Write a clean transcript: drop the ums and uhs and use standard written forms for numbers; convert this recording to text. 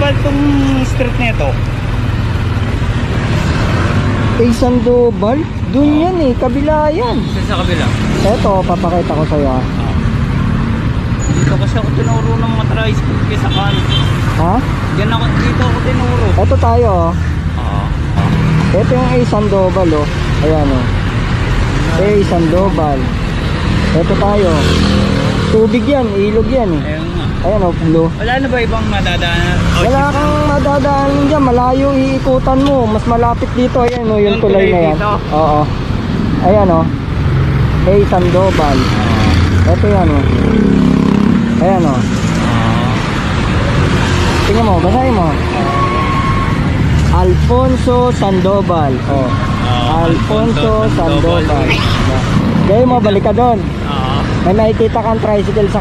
ba itong street nito? Sandoval? Dun yan eh, kabila yan. Sa kabila. Eto, papakita ko sa'yo. Dito kasi ako tinuro ng mga tricycle kaysa kan. Ha? Dito ako tinuro. Eto tayo oh. Oo. Ito yung Sandoval oh. Ayan oh. Sandoval. Ito tayo. Tubig yan, ilog yan eh. Ayun nga. Ayan oh, blue. Wala na ba ibang madadaanan? Wala kang madadaanan dyan, malayo iikutan mo. Mas malapit dito, ayan oh, yung tulay na yan. dito? Oo. Ayan oh. Sandoval. Ito yan oh. Ayan oh. Tingnan mo, basahin mo. Alfonso Sandoval. Oh. Alfonso Sandoval. Gaya mo, balik ka doon. Oo. May nakikita kang tricycle sa